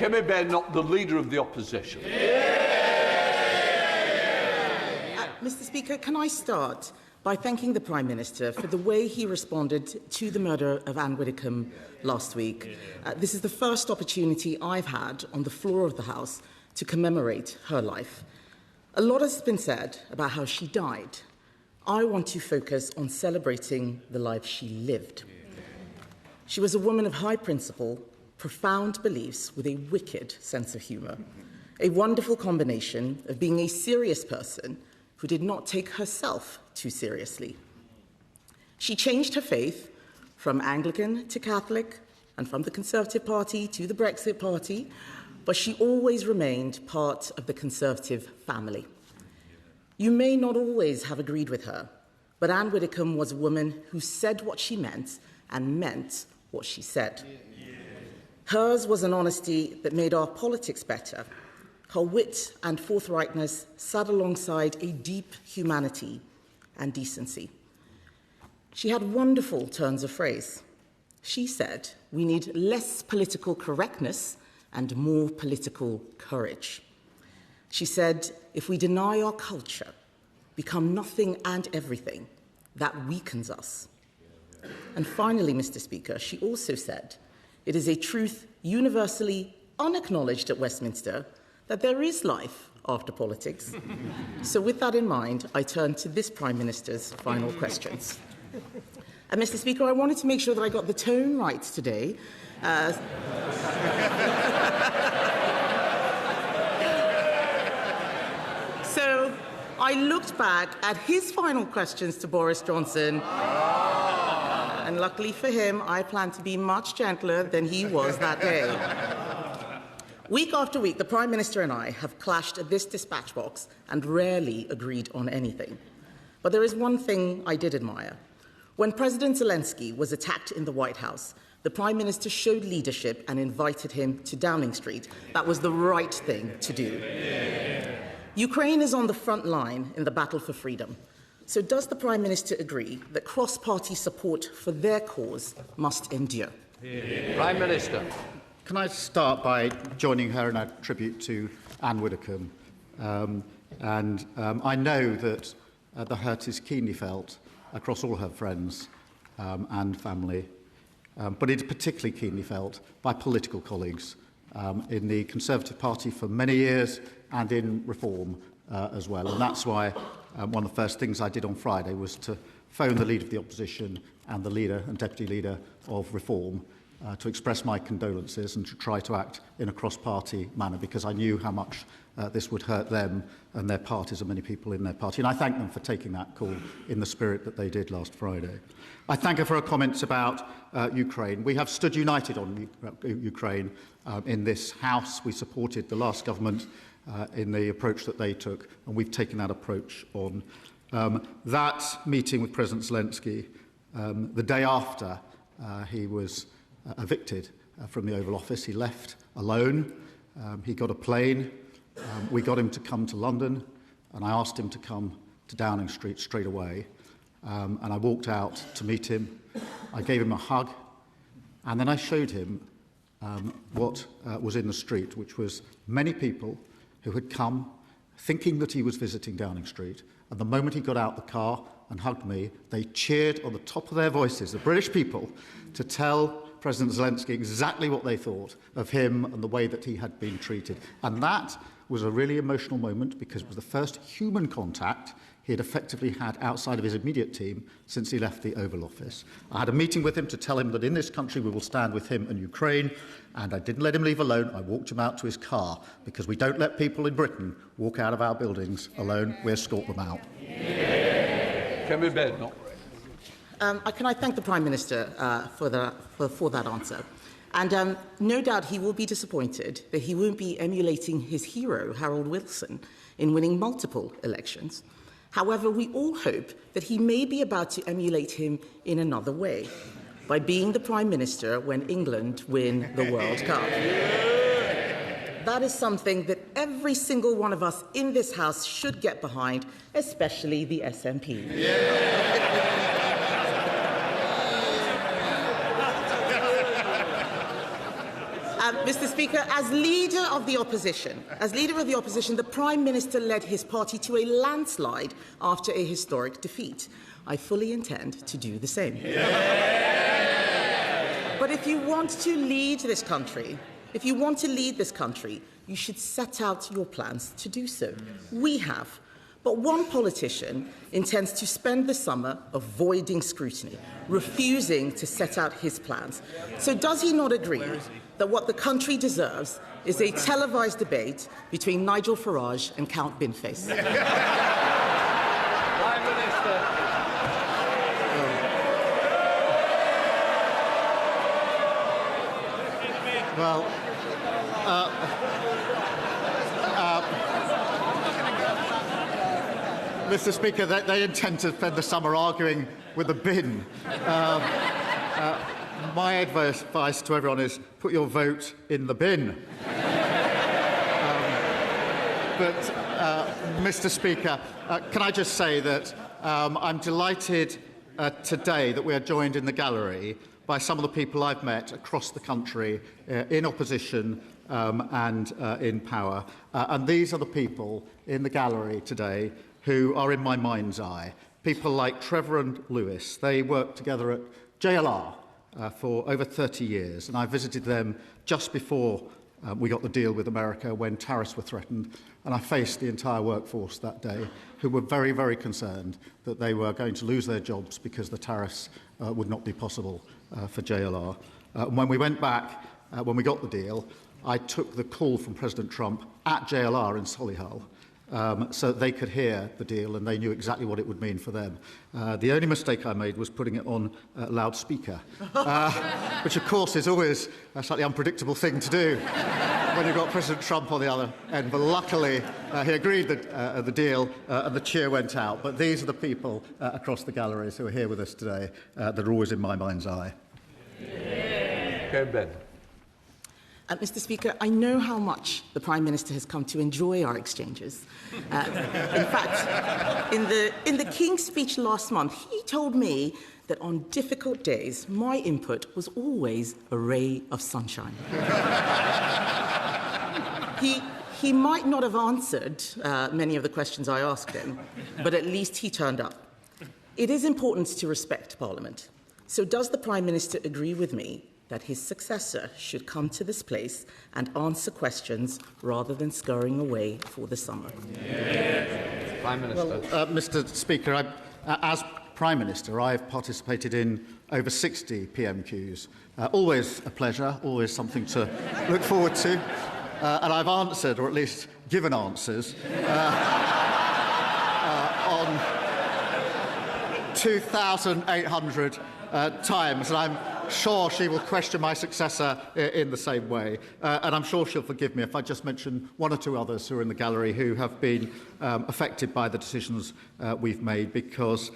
Kemi Badenoch, the Leader of the Opposition. Mr Speaker, can I start by thanking the Prime Minister for the way he responded to the murder of Ann Widdecombe last week. This is the first opportunity I've had on the floor of the House to commemorate her life. A lot has been said about how she died. I want to focus on celebrating the life she lived. She was a woman of high principle, profound beliefs with a wicked sense of humour, a wonderful combination of being a serious person who did not take herself too seriously. She changed her faith from Anglican to Catholic and from the Conservative Party to the Brexit Party, but she always remained part of the Conservative family. You may not always have agreed with her, but Ann Widdecombe was a woman who said what she meant and meant what she said. Hers was an honesty that made our politics better. Her wit and forthrightness sat alongside a deep humanity and decency. She had wonderful turns of phrase. She said, "We need less political correctness and more political courage." She said, "If we deny our culture, become nothing and everything, that weakens us." And finally, Mr. Speaker, she also said, "It is a truth universally unacknowledged at Westminster that there is life after politics." So with that in mind, I turn to this Prime Minister's final questions. And Mr. Speaker, I wanted to make sure that I got the tone right today. So I looked back at his final questions to Boris Johnson, and luckily for him, I plan to be much gentler than he was that day. Week after week, the Prime Minister and I have clashed at this dispatch box and rarely agreed on anything. But there is one thing I did admire. When President Zelensky was attacked in the White House, the Prime Minister showed leadership and invited him to Downing Street. That was the right thing to do. Ukraine is on the front line in the battle for freedom. So does the Prime Minister agree that cross-party support for their cause must endure? Prime Minister. Can I start by joining her in a tribute to Ann Widdecombe? I know that the hurt is keenly felt across all her friends and family, but it is particularly keenly felt by political colleagues in the Conservative Party for many years and in Reform as well. And that's why one of the first things I did on Friday was to phone the Leader of the Opposition and the Leader and Deputy Leader of Reform to express my condolences and to try to act in a cross-party manner, because I knew how much this would hurt them and their parties and many people in their party. And I thank them for taking that call in the spirit that they did last Friday. I thank her for her comments about Ukraine. We have stood united on Ukraine in this House. We supported the last government in the approach that they took, and we've taken that approach on. That meeting with President Zelensky, the day after he was evicted from the Oval Office, he left alone. He got a plane. We got him to come to London, and I asked him to come to Downing Street straight away. And I walked out to meet him. I gave him a hug, and then I showed him what was in the street, which was many people who had come thinking that he was visiting Downing Street. And the moment he got out the car and hugged me, they cheered on the top of their voices, the British people, to tell President Zelensky exactly what they thought of him and the way that he had been treated. And that was a really emotional moment, because it was the first human contact he had effectively had outside of his immediate team since he left the Oval Office. I had a meeting with him to tell him that in this country we will stand with him and Ukraine, and I didn't let him leave alone. I walked him out to his car, because we don't let people in Britain walk out of our buildings alone. We escort them out. Kemi Badenoch. Can I thank the Prime Minister for that answer? And no doubt he will be disappointed that he won't be emulating his hero, Harold Wilson, in winning multiple elections. However, we all hope that he may be about to emulate him in another way, by being the Prime Minister when England win the World Cup. That is something that every single one of us in this House should get behind, especially the SNP. Mr. Speaker, as leader of the opposition, the Prime Minister led his party to a landslide after a historic defeat. I fully intend to do the same. But if you want to lead this country, you should set out your plans to do so. We have. But one politician intends to spend the summer avoiding scrutiny, refusing to set out his plans. So does he not agree that what the country deserves is a televised debate between Nigel Farage and Count Binface? Prime Minister. Well, Mr. Speaker, they intend to spend the summer arguing with the bin. My advice to everyone is put your vote in the bin. Mr. Speaker, can I just say that I'm delighted today that we are joined in the gallery by some of the people I've met across the country in opposition and in power. And these are the people in the gallery today who are in my mind's eye. People like Trevor and Lewis. They worked together at JLR for over 30 years, and I visited them just before we got the deal with America when tariffs were threatened, and I faced the entire workforce that day who were very, very concerned that they were going to lose their jobs because the tariffs would not be possible for JLR. When we went back, when we got the deal, I took the call from President Trump at JLR in Solihull so that they could hear the deal and they knew exactly what it would mean for them. The only mistake I made was putting it on loudspeaker, which of course is always a slightly unpredictable thing to do when you've got President Trump on the other end. But luckily he agreed the deal and the cheer went out. But these are the people across the galleries who are here with us today that are always in my mind's eye. Kemi Badenoch. Mr. Speaker, I know how much the Prime Minister has come to enjoy our exchanges. In fact, in the King's speech last month, he told me that on difficult days, my input was always a ray of sunshine. He might not have answered many of the questions I asked him, but at least he turned up. It is important to respect Parliament. So does the Prime Minister agree with me that his successor should come to this place and answer questions rather than scurrying away for the summer? Prime Minister. Well, Mr. Speaker, as Prime Minister, I've participated in over 60 PMQs. Always a pleasure, always something to look forward to. And I've answered, or at least given answers, on 2,800 times. And I'm sure she will question my successor in the same way. And I'm sure she'll forgive me if I just mention one or two others who are in the gallery who have been affected by the decisions we've made, because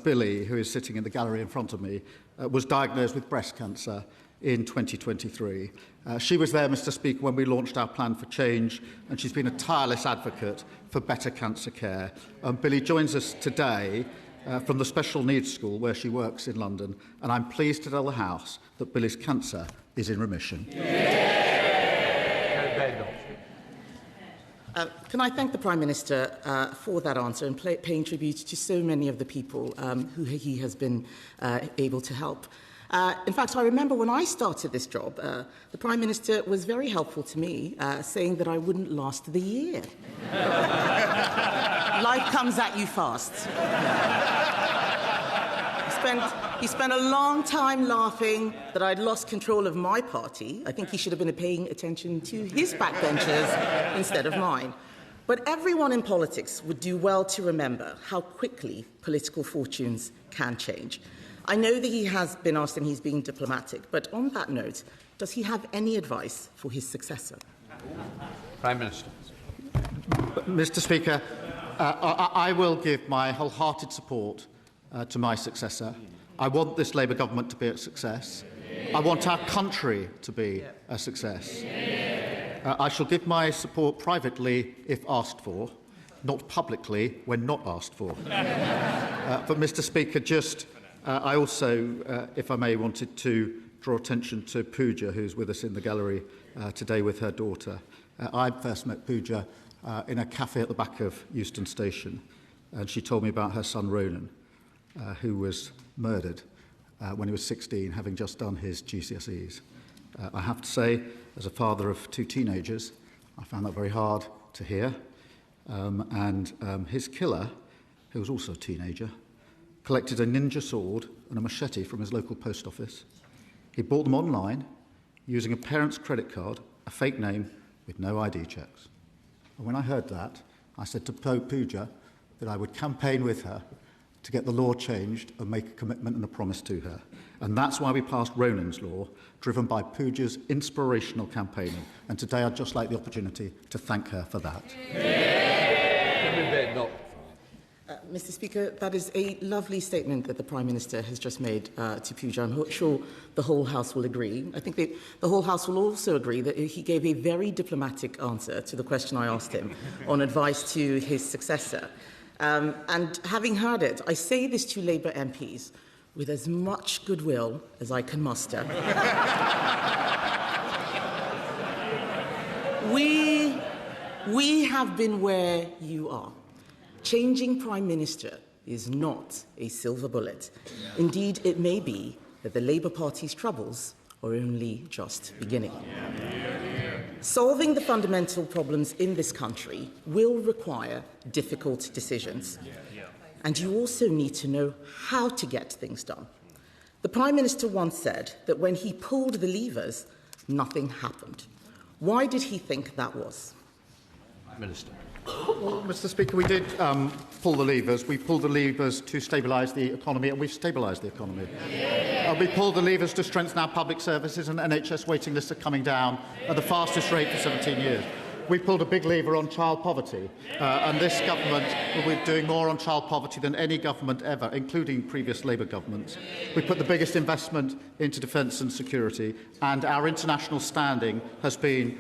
Billy, who is sitting in the gallery in front of me, was diagnosed with breast cancer in 2023. She was there, Mr. Speaker, when we launched our plan for change, and she's been a tireless advocate for better cancer care. Billy joins us today from the Special Needs School where she works in London, and I'm pleased to tell the House that Billy's cancer is in remission. Can I thank the Prime Minister for that answer and paying tribute to so many of the people who he has been able to help. In fact, I remember when I started this job, the Prime Minister was very helpful to me, saying that I wouldn't last the year. Life comes at you fast. He spent a long time laughing that I'd lost control of my party. I think he should have been paying attention to his backbenchers instead of mine. But everyone in politics would do well to remember how quickly political fortunes can change. I know that he has been asked and he's being diplomatic, but on that note, does he have any advice for his successor? Prime Minister. Mr. Speaker, I will give my wholehearted support to my successor. I want this Labour government to be a success. I want our country to be a success. I shall give my support privately if asked for, not publicly when not asked for. But, Mr. Speaker, I also, if I may, wanted to draw attention to Pooja, who's with us in the gallery today with her daughter. I first met Pooja in a cafe at the back of Euston Station, and she told me about her son Ronan, who was murdered when he was 16, having just done his GCSEs. I have to say, as a father of two teenagers, I found that very hard to hear. His killer, who was also a teenager, collected a ninja sword and a machete from his local post office. He bought them online using a parent's credit card, a fake name, with no ID checks. And when I heard that, I said to Pooja that I would campaign with her to get the law changed and make a commitment and a promise to her. And that's why we passed Ronan's Law, driven by Pooja's inspirational campaigning. And today I'd just like the opportunity to thank her for that. Kemi Badenoch. Mr Speaker, that is a lovely statement that the Prime Minister has just made to Pooja. I'm sure the whole House will agree. I think the whole House will also agree that he gave a very diplomatic answer to the question I asked him on advice to his successor. And having heard it, I say this to Labour MPs with as much goodwill as I can muster. We have been where you are. Changing Prime Minister is not a silver bullet. Indeed, it may be that the Labour Party's troubles are only just beginning. Solving the fundamental problems in this country will require difficult decisions. And you also need to know how to get things done. The Prime Minister once said that when he pulled the levers, nothing happened. Why did he think that was? Prime Minister. Well, Mr Speaker, we did pull the levers. We pulled the levers to stabilise the economy, and we've stabilised the economy. We pulled the levers to strengthen our public services, and NHS waiting lists are coming down at the fastest rate for 17 years. We pulled a big lever on child poverty, and this government will be doing more on child poverty than any government ever, including previous Labour governments. We put the biggest investment into defence and security, and our international standing has been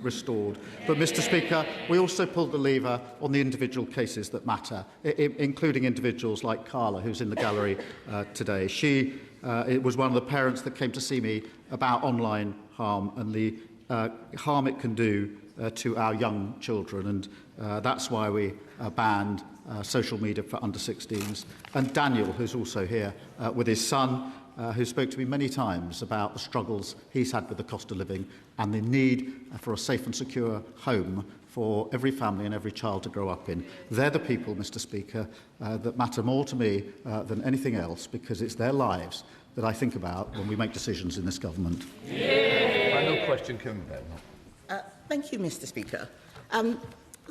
restored. But, Mr Speaker, we also pulled the lever on the individual cases that matter, including individuals like Carla, who's in the gallery today. It was one of the parents that came to see me about online harm and the harm it can do to our young children, and that's why we banned social media for under-16s. And Daniel, who's also here with his son, who spoke to me many times about the struggles he's had with the cost of living and the need for a safe and secure home for every family and every child to grow up in. They're the people, Mr Speaker, that matter more to me than anything else, because it's their lives that I think about when we make decisions in this government. Final question, Kemi Badenoch. Thank you, Mr Speaker.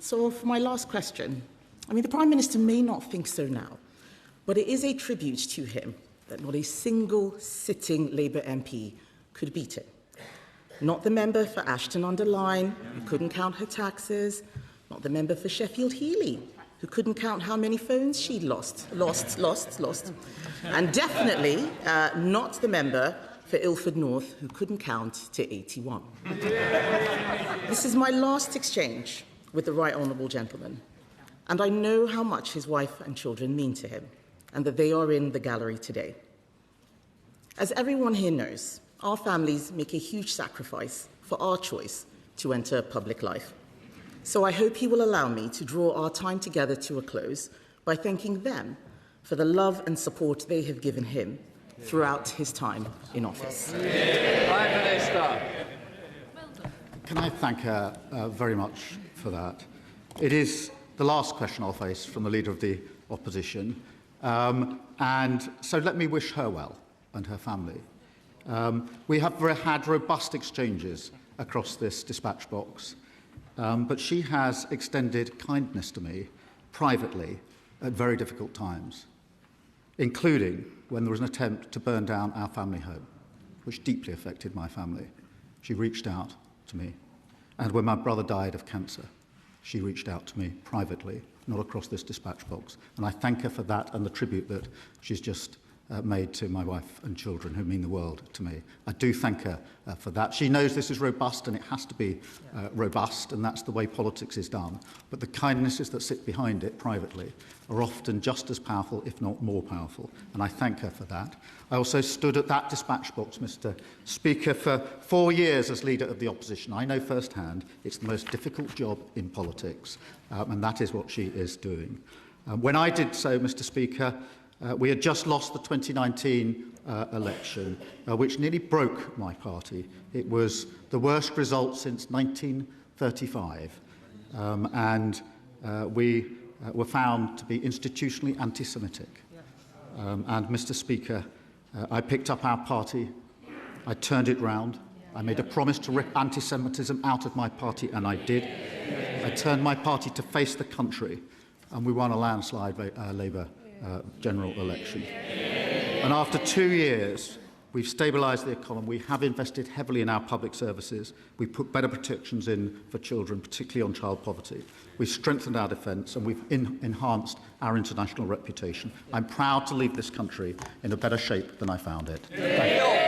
So for my last question, the Prime Minister may not think so now, but it is a tribute to him that not a single sitting Labour MP could beat him. Not the member for Ashton-under-Lyne, who couldn't count her taxes, not the member for Sheffield-Heeley, who couldn't count how many phones she'd lost, and definitely not the member for Ilford North, who couldn't count to 81. This is my last exchange with the Right Honourable Gentleman, and I know how much his wife and children mean to him, and that they are in the gallery today. As everyone here knows, our families make a huge sacrifice for our choice to enter public life. So I hope he will allow me to draw our time together to a close by thanking them for the love and support they have given him throughout his time in office. Prime Minister. Can I thank her very much for that? It is the last question I'll face from the Leader of the Opposition, and so let me wish her well and her family. We have had robust exchanges across this dispatch box, but she has extended kindness to me privately at very difficult times, including when there was an attempt to burn down our family home, which deeply affected my family. She reached out to me. And when my brother died of cancer, she reached out to me privately, not across this dispatch box. And I thank her for that and the tribute that she's just made to my wife and children, who mean the world to me. I do thank her for that. She knows this is robust and it has to be robust, and that's the way politics is done. But the kindnesses that sit behind it privately are often just as powerful, if not more powerful, and I thank her for that. I also stood at that dispatch box, Mr Speaker, for 4 years as Leader of the Opposition. I know firsthand it's the most difficult job in politics, and that is what she is doing. When I did so, Mr Speaker, we had just lost the 2019 election, which nearly broke my party. It was the worst result since 1935, and we were found to be institutionally anti-Semitic. And, Mr Speaker, I picked up our party, I turned it round, I made a promise to rip anti-Semitism out of my party, and I did. I turned my party to face the country, and we won a landslide Labour general election. And after 2 years, we've stabilised the economy, we have invested heavily in our public services, we've put better protections in for children, particularly on child poverty, we've strengthened our defence, and we've enhanced our international reputation. I'm proud to leave this country in a better shape than I found it. Thank you.